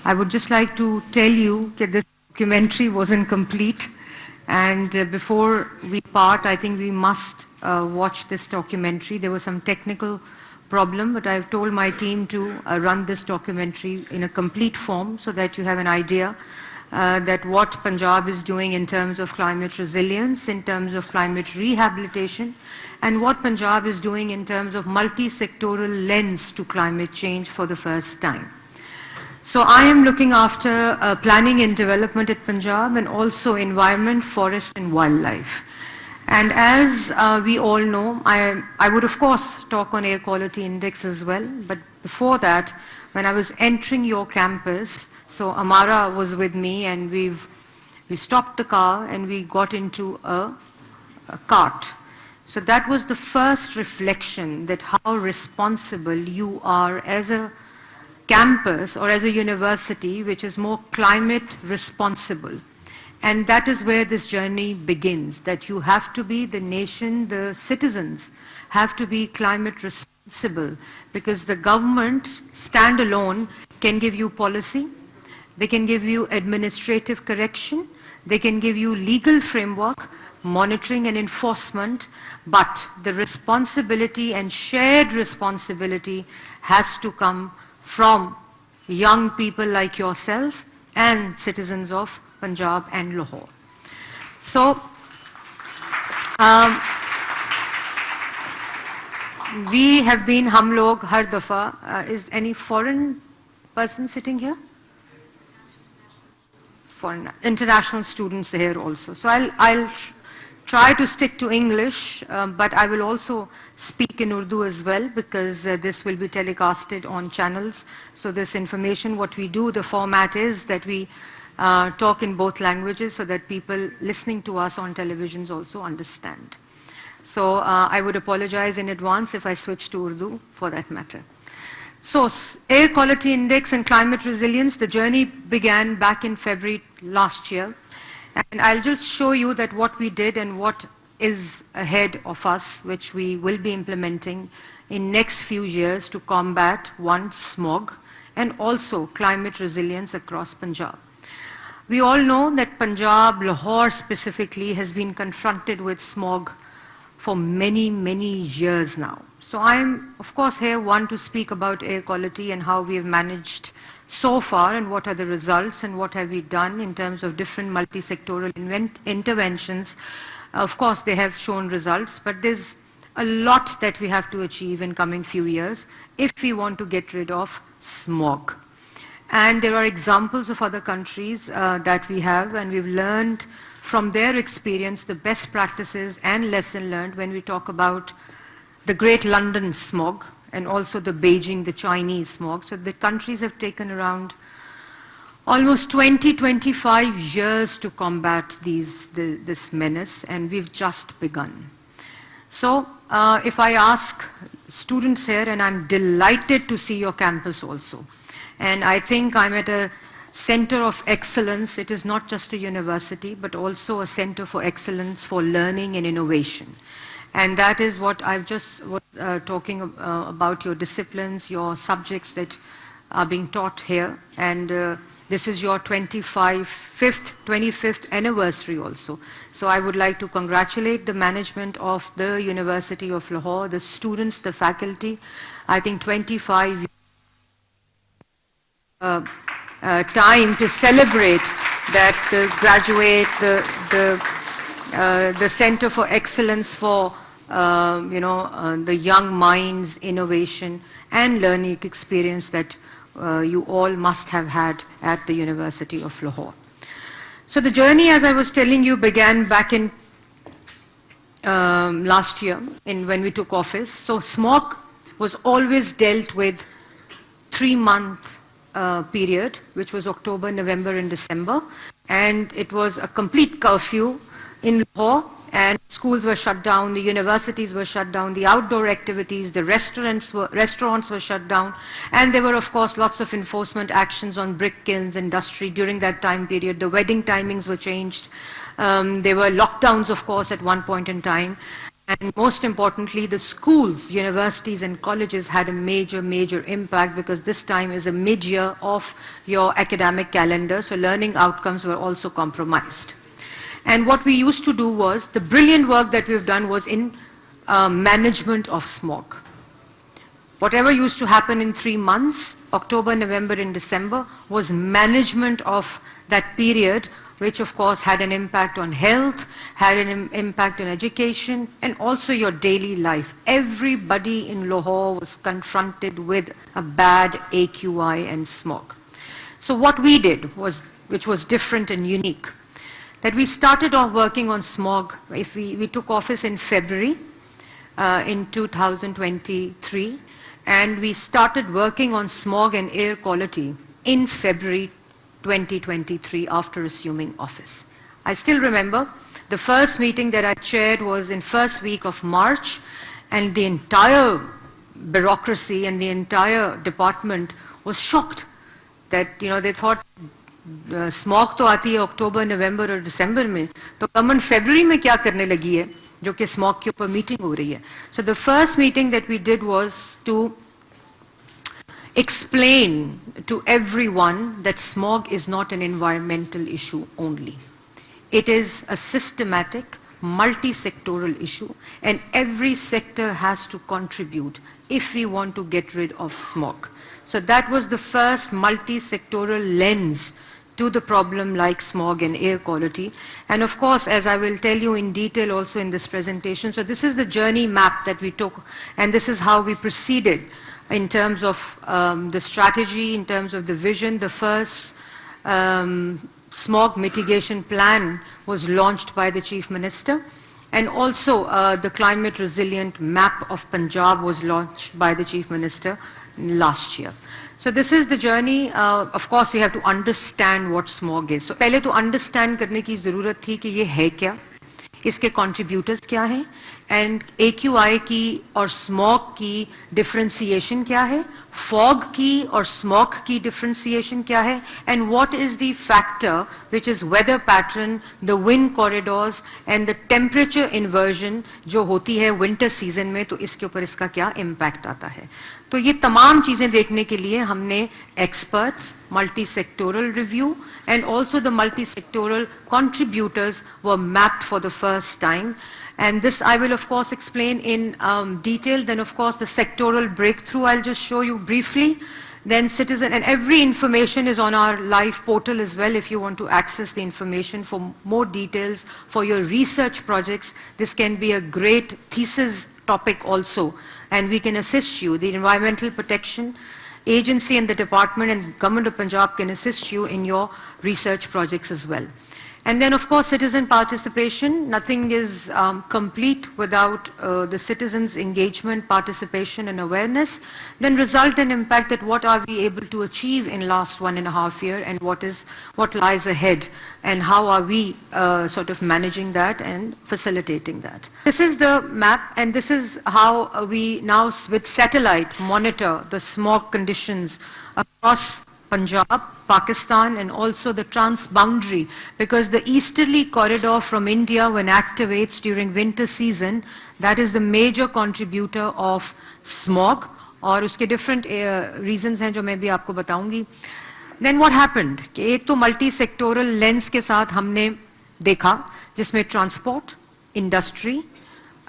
I would just like to tell you that this documentary wasn't complete, and before we part, I think we must watch this documentary. There was some technical problem, but I've told my team to run this documentary in a complete form so that you have an idea that what Punjab is doing in terms of climate resilience, in terms of climate rehabilitation, and what Punjab is doing in terms of multi-sectoral lens to climate change for the first time. So I am looking after planning and development at Punjab and also environment, forest and wildlife. And as we all know, I would of course talk on air quality index as well, but before that, when I was entering your campus, so Amara was with me and we stopped the car and we got into a cart. So that was the first reflection that how responsible you are as a campus or as a university which is more climate responsible. And that is where this journey begins, that you have to be the nation, the citizens have to be climate responsible, because the government standalone can give you policy, they can give you administrative correction, they can give you legal framework, monitoring and enforcement, but the responsibility and shared responsibility has to come from young people like yourself and citizens of Punjab and Lahore. So, we have been hum log har dafa. Is any foreign person sitting here? Foreign, international students here also. So I'll try to stick to English, but I will also speak in Urdu as well, because this will be telecasted on channels. So this information, what we do, the format is that we talk in both languages so that people listening to us on televisions also understand. So I would apologize in advance if I switch to Urdu for that matter. So air quality index and climate resilience, the journey began back in February last year. And I'll just show you that what we did and what is ahead of us, which we will be implementing in next few years to combat, one, smog, and also climate resilience across Punjab. We all know that Punjab, Lahore specifically, has been confronted with smog for many, many years now. So I'm, of course, here one to speak about air quality and how we have managed so far and what are the results and what have we done in terms of different multi-sectoral interventions. Of course, they have shown results, but there's a lot that we have to achieve in coming few years if we want to get rid of smog. And there are examples of other countries that we have, and we've learned from their experience the best practices and lesson learned when we talk about the Great London smog and also the Beijing, the Chinese smog. So the countries have taken around almost 20-25 years to combat this menace, and we've just begun. So if I ask students here, and I'm delighted to see your campus also, and I think I'm at a center of excellence. It is not just a university, but also a center for excellence for learning and innovation. And that is what I've just was talking about, your disciplines, your subjects that are being taught here. And this is your 25th anniversary also. So I would like to congratulate the management of the University of Lahore, the students, the faculty. I think 25 years time to celebrate that the graduate, the Center for Excellence for the young minds, innovation and learning experience that you all must have had at the University of Lahore. So the journey, as I was telling you, began back in last year when we took office. So smog was always dealt with 3-month period, which was October, November and December, and it was a complete curfew in Lahore, and schools were shut down, the universities were shut down, the outdoor activities, the restaurants were shut down, and there were of course lots of enforcement actions on brick kilns industry during that time period. The wedding timings were changed. There were lockdowns of course at one point in time, And most importantly, the schools, universities and colleges had a major impact because this time is a mid-year of your academic calendar, so learning outcomes were also compromised. And what we used to do was, the brilliant work that we've done was in management of smog. Whatever used to happen in 3 months, October, November and December, was management of that period, which of course had an impact on health, had an impact on education, and also your daily life. Everybody in Lahore was confronted with a bad AQI and smog. So what we did was, which was different and unique, that we started off working on smog. If we took office in February in 2023, and we started working on smog and air quality in February 2023 after assuming office. I still remember the first meeting that I chaired was in first week of March, and the entire bureaucracy and the entire department was shocked that, they thought smog तो आती है अक्टूबर, नवंबर और दिसंबर में, तो government फरवरी में क्या करने लगी है जो कि स्मॉग के ऊपर मीटिंग हो रही है. So the first meeting that we did was to explain to everyone that smog is not an environmental issue only. It is a systematic, multi-sectoral issue, and every sector has to contribute if we want to get rid of smog. So that was the first multi-sectoral lens to the problem like smog and air quality. And of course, as I will tell you in detail also in this presentation, so this is the journey map that we took, and this is how we proceeded in terms of the strategy, in terms of the vision. The first smog mitigation plan was launched by the Chief Minister, and also the climate resilient map of Punjab was launched by the Chief Minister last year. So this is the journey. Of course, we have to understand what smog is. So पहले तो understand करने की ज़रूरत थी कि ये है क्या, इसके contributors क्या हैं, and AQI की और smog की differentiation क्या है, fog की और smog की differentiation क्या है, and what is the factor which is weather pattern, the wind corridors and the temperature inversion जो होती है winter season में, तो इसके ऊपर इसका क्या impact आता है. तो ये तमाम चीजें देखने के लिए हमने experts, multi-sectoral review, and also the multi-sectoral contributors were mapped for the first time. And this I will of course explain in detail. Then of course the sectoral breakthrough I'll just show you briefly. Then citizen, and every information is on our live portal as well if you want to access the information for more details for your research projects. This can be a great thesis topic also, and we can assist you. The Environmental Protection Agency and the Department and Government of Punjab can assist you in your research projects as well. And then of course citizen participation. Nothing is complete without the citizens' engagement, participation and awareness. Then result and impact, that what are we able to achieve in last 1.5 years, and what lies ahead, and how are we sort of managing that and facilitating that. This is the map, and this is how we now with satellite monitor the smog conditions across Punjab, Pakistan, and also the transboundary, because the easterly corridor from India, when activates during winter season, that is the major contributor of smog, और उसके different reasons हैं जो मैं भी आपको बताऊंगी. Then what happened? कि एक तो multi-sectoral lens के साथ हमने देखा, जिसमें transport, industry,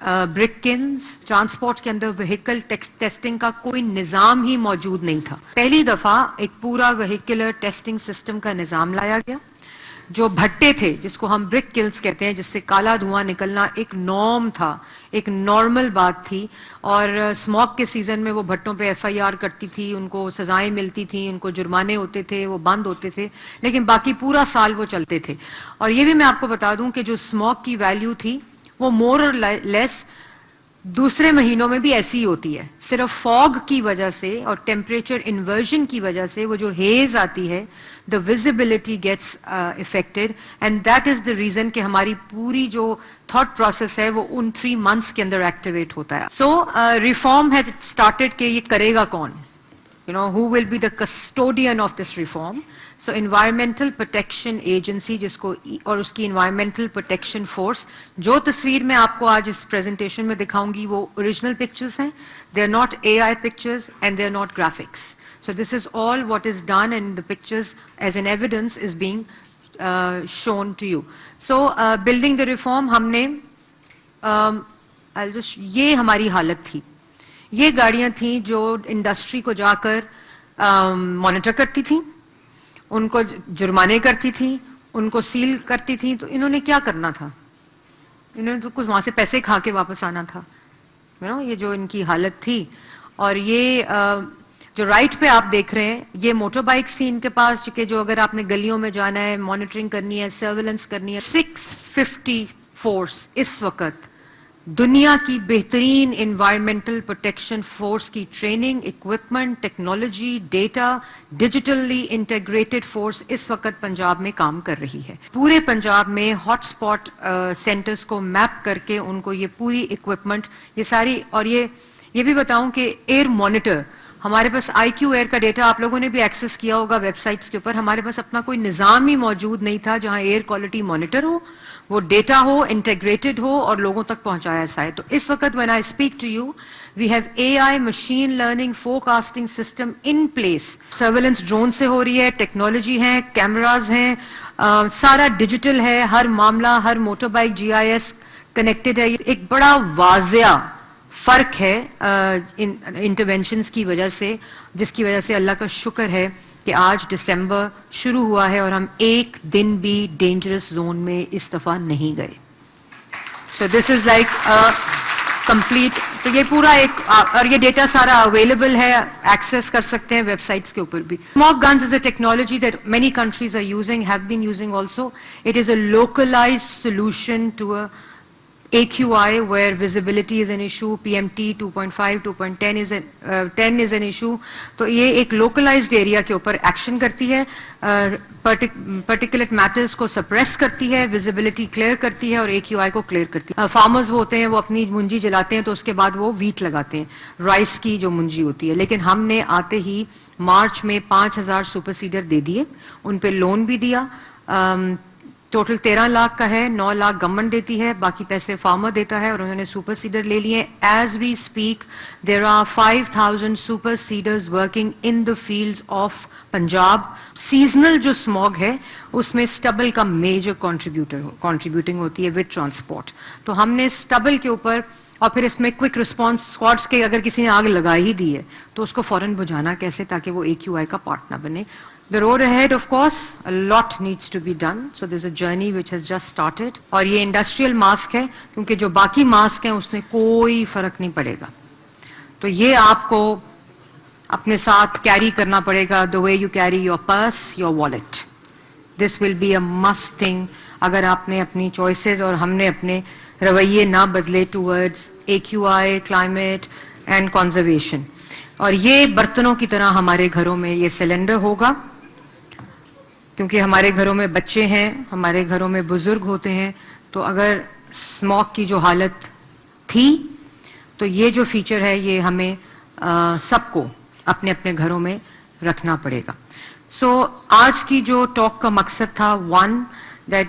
brick kills, transport के अंदर व्हीकल टेस्टिंग का कोई निज़ाम ही मौजूद नहीं था. पहली दफा एक पूरा व्हीकुलर टेस्टिंग सिस्टम का निज़ाम लाया गया. जो भट्टे थे, जिसको हम ब्रिक किल्स कहते हैं, जिससे काला धुआं निकलना एक नॉर्म था, एक नॉर्मल बात थी, और स्मॉग के सीजन में वो भट्टों पे FIR करती थी, उनको सजाएं मिलती थी, उनको जुर्माने होते थे, वो बंद होते थे, लेकिन बाकी पूरा साल वो चलते थे. और ये भी मैं आपको बता दूं कि जो स्मॉग की वैल्यू थी वो मोर और लेस दूसरे महीनों में भी ऐसी ही होती है. सिर्फ फॉग की वजह से और टेम्परेचर इन्वर्जन की वजह से वो जो हेज आती है, the visibility gets affected, and that is the reason कि हमारी पूरी जो थॉट प्रोसेस है वो उन 3 months के अंदर एक्टिवेट होता है. सो रिफॉर्म हैज स्टार्टेड कि ये करेगा कौन, who will be the custodian of this reform. So environmental protection agency جس کو اور اس کی انوائرمنٹل پروٹیکشن فورس، جو تصویر میں آپ کو آج اس پریزنٹیشن میں دکھاؤں گی وہ اوریجنل پکچرز ہیں. They are not AI pictures and they are not graphics. So this is all what is done, and the pictures as an evidence is being shown to you. So building the reform ہم نے یہ ہماری حالت تھی. یہ گاڑیاں تھیں جو انڈسٹری کو جا کر مانیٹر کرتی تھیں، ان کو جرمانے کرتی تھیں، ان کو سیل کرتی تھیں. تو انہوں نے کیا کرنا تھا؟ انہوں نے تو کچھ وہاں سے پیسے کھا کے واپس آنا تھا. یہ جو ان کی حالت تھی. اور یہ جو رائٹ پہ آپ دیکھ رہے ہیں یہ موٹر بائکس تھی ان کے پاس، کہ جو اگر آپ نے گلیوں میں جانا ہے، مانیٹرنگ کرنی ہے، سرویلنس کرنی ہے. 650 فورس اس وقت دنیا کی بہترین انوائرمنٹل پروٹیکشن فورس کی training, equipment, technology, data, digitally integrated force اس وقت پنجاب میں کام کر رہی ہے. پورے پنجاب میں ہاٹ اسپاٹ سینٹرز کو میپ کر کے ان کو یہ پوری اکوپمنٹ، یہ ساری. اور یہ بھی بتاؤں کہ ایئر مانیٹر، ہمارے پاس IQ ایئر کا ڈیٹا آپ لوگوں نے بھی ایکسس کیا ہوگا ویب سائٹس کے اوپر. ہمارے پاس اپنا کوئی نظام ہی موجود نہیں تھا جہاں ایئر کوالٹی مانیٹر ہو، وہ ڈیٹا ہو، انٹیگریٹڈ ہو اور لوگوں تک پہنچایا جائے. تو اس وقت when I speak to you, we have AI machine learning forecasting system in place. Surveillance drone سے ہو رہی ہے، ٹیکنالوجی ہے، کیمراز ہیں، سارا ڈیجیٹل ہے. ہر معاملہ، ہر موٹر بائک GIS کنیکٹڈ ہے. ایک بڑا واضح فرق ہے انٹرونشنز کی وجہ سے، جس کی وجہ سے اللہ کا شکر ہے کہ آج دسمبر شروع ہوا ہے اور ہم ایک دن بھی ڈینجرس زون میں اس دفعہ نہیں گئے. سو دس از لائک کمپلیٹ. تو یہ پورا ایک، اور یہ ڈیٹا سارا اویلیبل ہے، ایکسیس کر سکتے ہیں ویب سائٹس کے اوپر بھی. Smog guns is a technology that many countries are using, have been using also. It is a localized solution to a AQI where visibility is an issue, PMT 2.5, 2.10 is an issue. تو یہ ایک localized area کے اوپر action کرتی ہے، particulate matters کو suppress کرتی ہے، visibility clear کرتی ہے اور AQI کو clear کرتی ہے. فارمرز وہ ہوتے ہیں، وہ اپنی منجی جلاتے ہیں تو اس کے بعد وہ ویٹ لگاتے ہیں، رائس کی جو منجی ہوتی ہے. لیکن ہم نے آتے ہی مارچ میں 5000 سپر سیڈر دے دیے، ان پہ لون بھی دیا. ٹوٹل 13 لاکھ کا ہے، 9 لاکھ گورنمنٹ دیتی ہے، باقی پیسے فارمر دیتا ہے اور انہوں نے سپر سیڈر لے لیے. As we speak there are 5000 super seeders working in the fields of Punjab. Seasonal جو اسموگ ہے اس میں اسٹبل کا میجر کنٹریبیوٹنگ ہوتی ہے ود ٹرانسپورٹ. تو ہم نے اسٹبل کے اوپر، اور پھر اس میں کوئک رسپانس اسکواڈس کے اگر کسی نے آگ لگا ہی دی ہے تو اس کو فوراً بجھانا کیسے تاکہ وہ AQI کا پارٹ نہ بنے. The road ahead, of course, a lot needs to be done. So there's a journey which has just started. اور یہ انڈسٹریل ماسک ہے کیونکہ جو باقی ماسک ہیں اس میں کوئی فرق نہیں پڑے گا. تو یہ آپ کو اپنے ساتھ کیری کرنا پڑے گا. The way you carry your purse, your wallet. This will be a must thing اگر آپ نے اپنی چوائسز اور ہم نے اپنے رویے نہ بدلے towards AQI, climate and conservation. اور یہ برتنوں کی طرح ہمارے گھروں میں یہ سلنڈر ہوگا کیونکہ ہمارے گھروں میں بچے ہیں، ہمارے گھروں میں بزرگ ہوتے ہیں. تو اگر اسموک کی جو حالت تھی تو یہ جو فیچر ہے یہ ہمیں سب کو اپنے اپنے گھروں میں رکھنا پڑے گا. سو آج کی جو ٹاک کا مقصد تھا، one that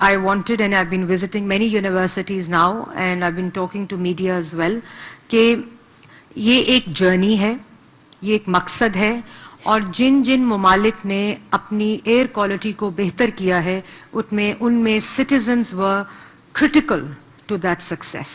I wanted, and I've been visiting many universities now and I've been talking to media as well, کہ یہ ایک جرنی ہے، یہ ایک مقصد ہے. اور جن جن ممالک نے اپنی ایئر کوالٹی کو بہتر کیا ہے ان میں citizens were critical to that success.